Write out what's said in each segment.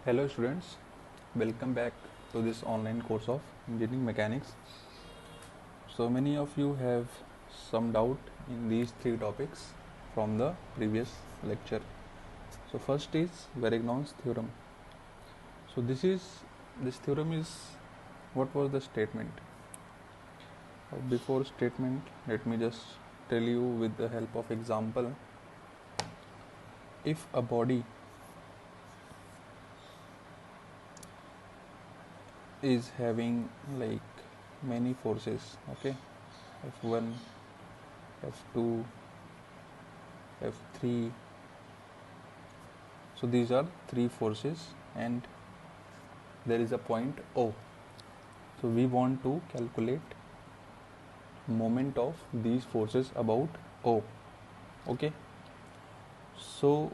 Hello students, welcome back to this online course of engineering mechanics. So many of you have some doubt in these three topics from the previous lecture. So first is Varignon's theorem. So this theorem is what was the statement? Before statement, let me just tell you with the help of example. If a body is having like many forces, okay, F1, F2, F3, so these are three forces and there is a point O. So we want to calculate moment of these forces about O. Okay. So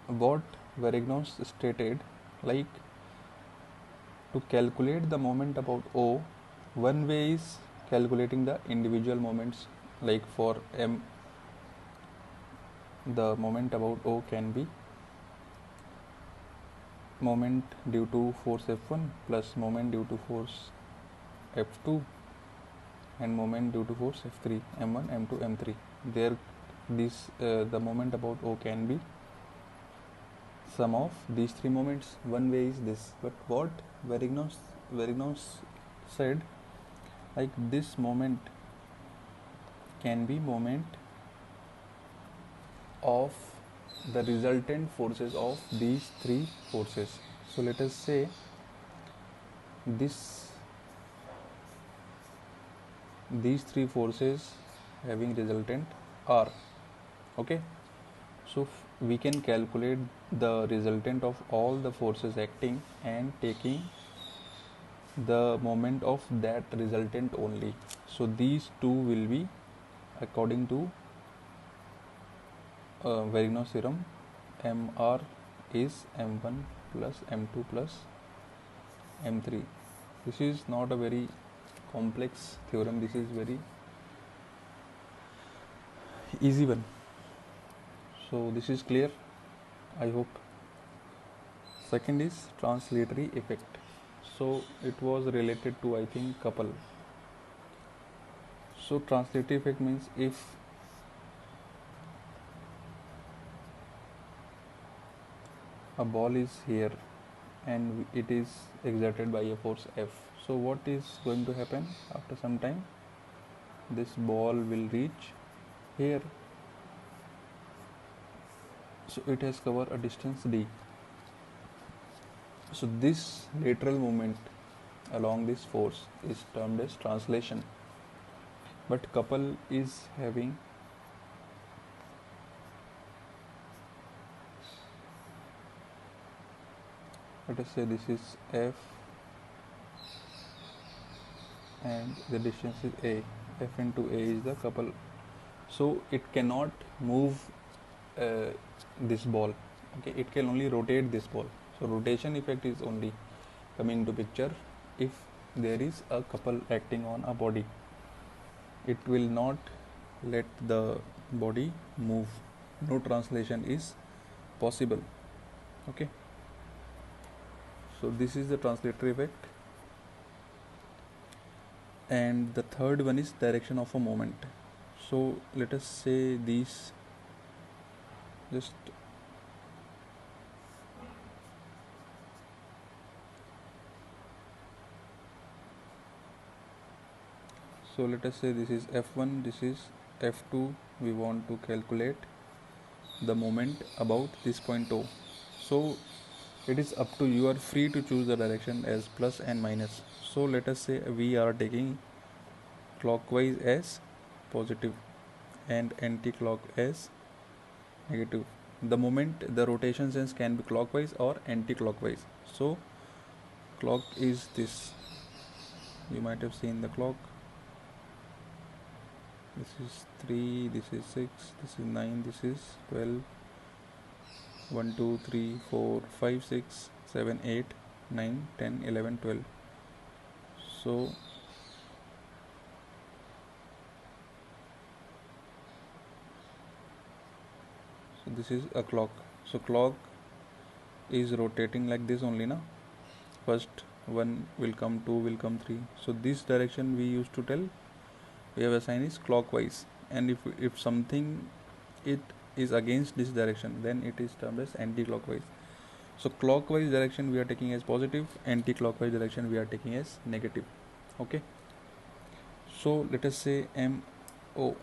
what Varignon stated, like to calculate the moment about O, one way is calculating the individual moments. Like for M, the moment about O can be moment due to force F1 plus moment due to force F2 and moment due to force F3, M1, M2, M3. There, the moment about O can be sum of these three moments. One way is this, but what Varignon said, like this moment can be moment of the resultant forces of these three forces. So let us say this these three forces having resultant R. Okay, so we can calculate the resultant of all the forces acting and taking the moment of that resultant only. So these two will be, according to Varignon's theorem, Mr is M1 plus M2 plus M3. This is not a very complex theorem, this is very easy one. So this is clear, I hope. Second is translatory effect. So it was related to, I think, couple. So translatory effect means if a ball is here and it is exerted by a force F, so what is going to happen after some time? This ball will reach here, so it has covered a distance d. So this lateral movement along this force is termed as translation, but couple is having let us say this is F and the distance is A. F into A is the couple, so it cannot move uh, this ball. Okay, it can only rotate this ball. So rotation effect is only coming to picture if there is a couple acting on a body. It will not let the body move. No translation is possible. Okay, so this is the translatory effect. And the third one is direction of a moment. So let us say these, just so let us say this is F1, this is F2. We want to calculate the moment about this point O. So it is up to you, are free to choose the direction as plus and minus. So let us say we are taking clockwise as positive and anti-clock as negative. The moment, the rotation sense can be clockwise or anti-clockwise. So clock is this, you might have seen the clock. This is 3, this is 6, this is 9, this is 12. 1 2 3 4 5 6 7 8 9 10 11 12. So this is a clock. So clock is rotating like this only, na? First one will come, two will come, three. So this direction we used to tell, we have a sign is clockwise. And if something it is against this direction, then it is termed as anti-clockwise. So clockwise direction we are taking as positive, anti-clockwise direction we are taking as negative. Okay. So let us say MO.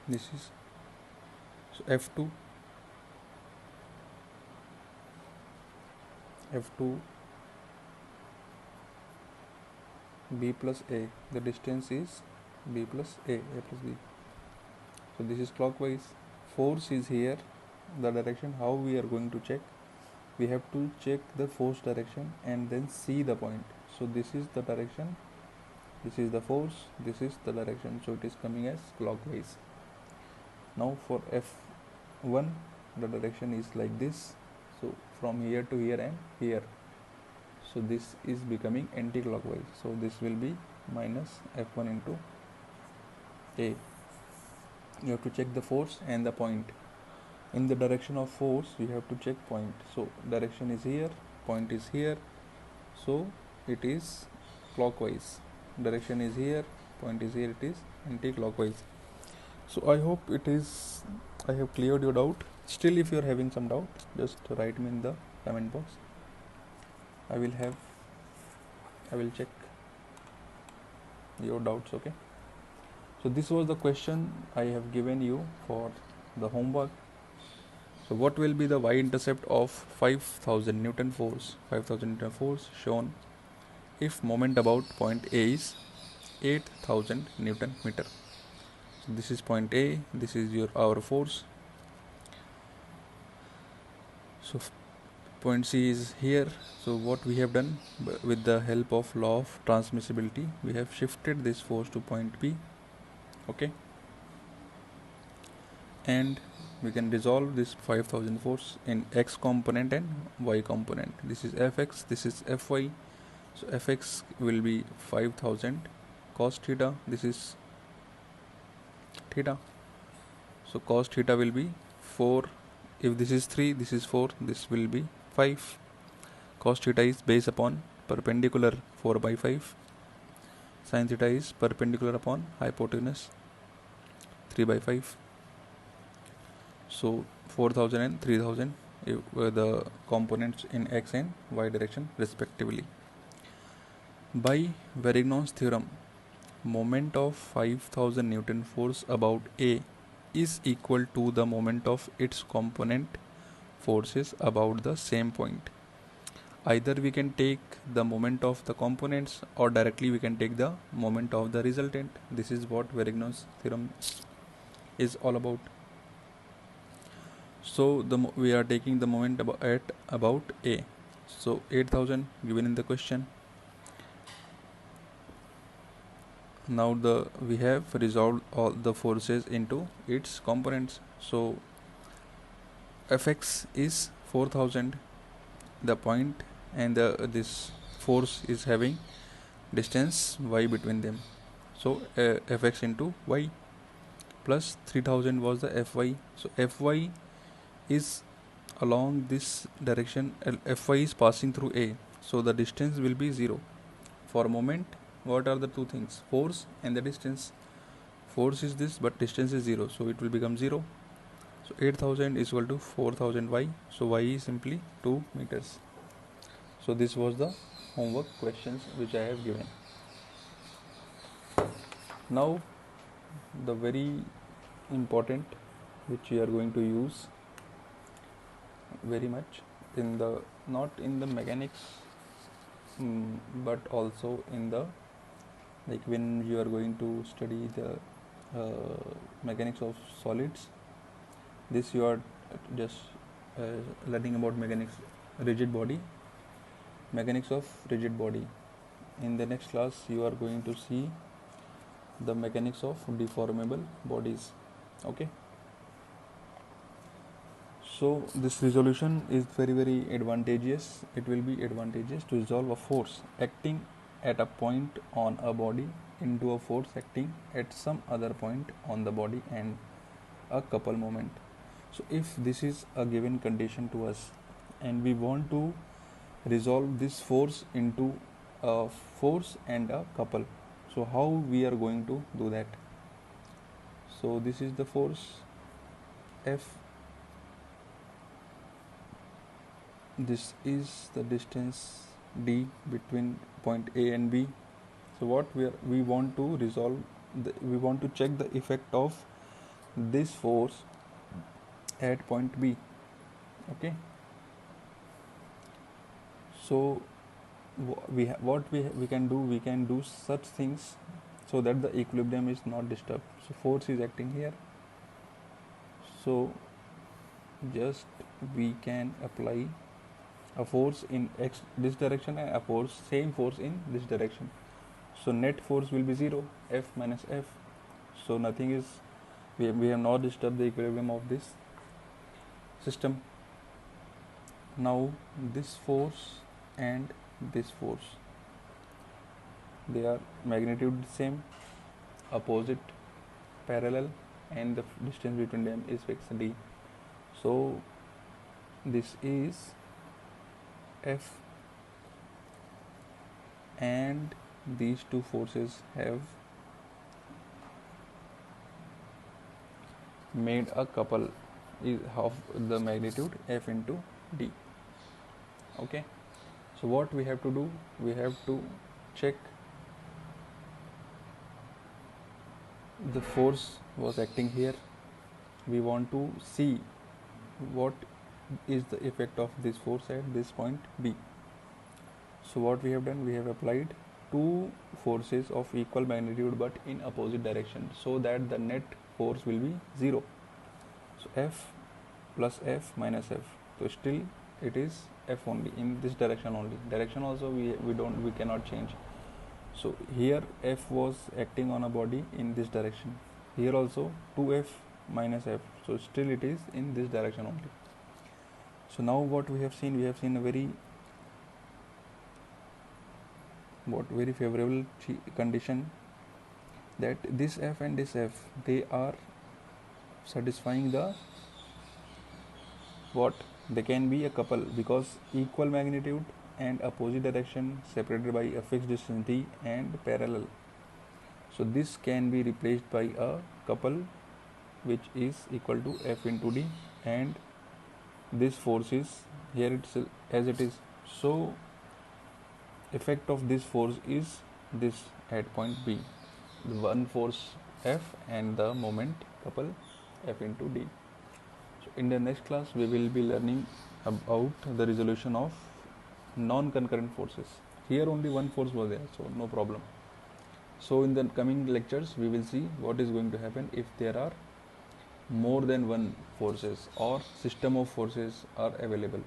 This is so F2 B plus A. The distance is B plus A plus B. So this is clockwise. Force is here. The direction how we are going to check, we have to check the force direction and then see the point. So this is the direction, this is the force, this is the direction, so it is coming as clockwise. Now for F1 the direction is like this, so from here to here and here, so this is becoming anti-clockwise, so this will be minus F1 into A. You have to check the force and the point. In the direction of force you have to check point, so direction is here, point is here, so it is clockwise. Direction is here, point is here, it is anti-clockwise. So I hope I have cleared your doubt. Still if you are having some doubt, just write me in the comment box. I will check your doubts. Okay, so this was the question I have given you for the homework. So what will be the y-intercept of 5000 Newton force? 5000 Newton force shown if moment about point A is 8000 Newton meter. So this is point A, this is our force. So point C is here. So what we have done, with the help of law of transmissibility, we have shifted this force to point B. Okay, and we can resolve this 5000 force in x component and y component. This is fx, this is fy. So fx will be 5000 cos theta, this is theta. So cos theta will be 4. If this is 3, this is 4, this will be 5. Cos theta is based upon perpendicular 4 by 5. Sin theta is perpendicular upon hypotenuse 3 by 5. So 4000 and 3000 were the components in x and y direction respectively. By Varignon's theorem, moment of 5000 Newton force about A is equal to the moment of its component forces about the same point. Either we can take the moment of the components or directly we can take the moment of the resultant. This is what Varignon's theorem is all about. So we are taking the moment at about A. So 8000 given in the question. Now we have resolved all the forces into its components. So Fx is 4000, the point, and this force is having distance y between them. So Fx into y plus 3000 was the Fy. So Fy is along this direction, Fy is passing through A, so the distance will be 0. For moment, what are the two things? Force and the distance. Force is this, but distance is 0, so it will become 0. So 8000 is equal to 4000 y, so y is simply 2 meters. So this was the homework questions which I have given. Now the very important, which we are going to use very much in the, not in the mechanics, but also in the, like when you are going to study the mechanics of solids, this you are just learning about mechanics rigid body, mechanics of rigid body. In the next class you are going to see the mechanics of deformable bodies. Okay, so this resolution is very advantageous. It will be advantageous to resolve a force acting at a point on a body into a force acting at some other point on the body and a couple moment. So if this is a given condition to us, and we want to resolve this force into a force and a couple. So how we are going to do that? So this is the force F, this is the distance D between point A and B. So what we want to resolve, we want to check the effect of this force at point B. Okay, so we can do, we can do such things so that the equilibrium is not disturbed. So force is acting here, so just we can apply a force in x this direction and a force, same force in this direction. So net force will be 0, F minus F. So nothing is, we have not disturbed the equilibrium of this system. Now this force and this force, they are magnitude same, opposite, parallel, and the distance between them is fixed D. So this is F, and these two forces have made a couple is of the magnitude F into D. Okay, so what we have to do, we have to check the force was acting here. We want to see what is the effect of this force at this point B. So what we have done, we have applied two forces of equal magnitude but in opposite direction, so that the net force will be 0. So F plus F minus F. So still it is F only in this direction only. Direction also we cannot change. So here F was acting on a body in this direction. Here also 2F minus F. So still it is in this direction only. So now what we have seen a very favorable condition, that this F and this F, they are satisfying the what, they can be a couple because equal magnitude and opposite direction separated by a fixed distance D and parallel. So this can be replaced by a couple which is equal to F into D, and this force is here itself as it is. So effect of this force is this at point B, the one force F and the moment couple F into D. So in the next class we will be learning about the resolution of non-concurrent forces. Here only one force was there, so no problem. So in the coming lectures we will see what is going to happen if there are more than one forces or system of forces are available.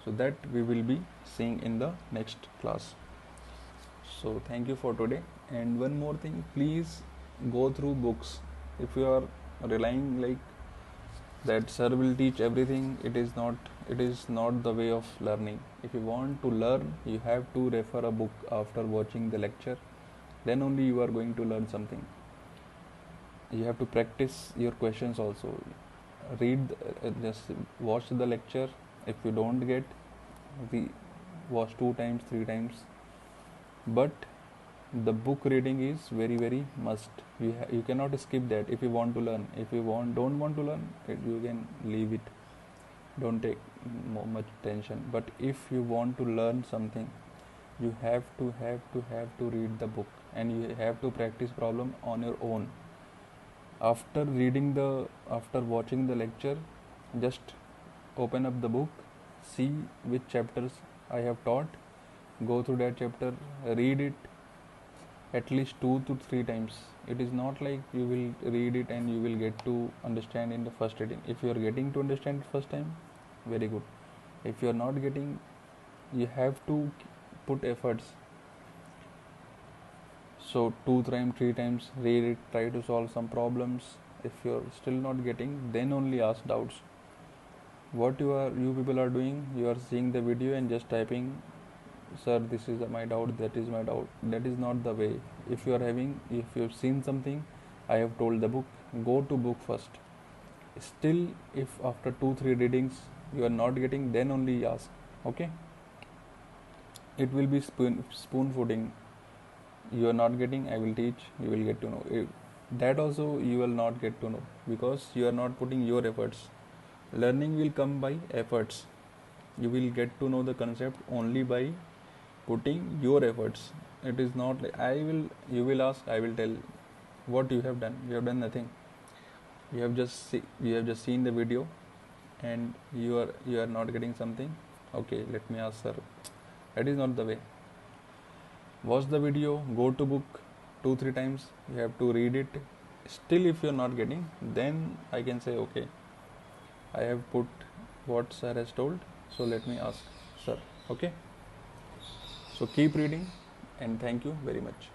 So that we will be seeing in the next class. So thank you for today. And one more thing, please go through books. If you are relying like that sir will teach everything, it is not the way of learning. If you want to learn, you have to refer a book after watching the lecture, then only you are going to learn something. You have to practice your questions also. Read, just watch the lecture. If you don't get, we watch 2 times 3 times, but the book reading is very must. You cannot skip that if you want to learn. If you don't want to learn, you can leave it, don't take much tension. But if you want to learn something, you have to read the book, and you have to practice problem on your own. After watching the lecture, just open up the book, see which chapters I have taught, go through that chapter, read it at least 2 to 3 times. It is not like you will read it and you will get to understand in the first reading. If you are getting to understand it first time, very good. If you are not getting, you have to put efforts. So 2 times 3 times read it, try to solve some problems. If you are still not getting, then only ask doubts. What you people are doing, you are seeing the video and just typing, sir, this is my doubt, that is my doubt. That is not the way. If you have seen something, I have told the book, go to book first. Still, if after 2-3 readings you are not getting, then only ask. Okay, it will be spoon feeding. You are not getting, I will teach, you will get to know. That also you will not get to know, because you are not putting your efforts. Learning will come by efforts. You will get to know the concept only by putting your efforts. It is not like you will ask, I will tell. What you have done? You have done nothing. You have just seen the video, and you are not getting something. Okay, let me ask, sir. That is not the way. Watch the video, go to book 2-3 times. You have to read it. Still, if you are not getting, then I can say, okay, I have put what sir has told, so let me ask sir. Okay, so keep reading, and thank you very much.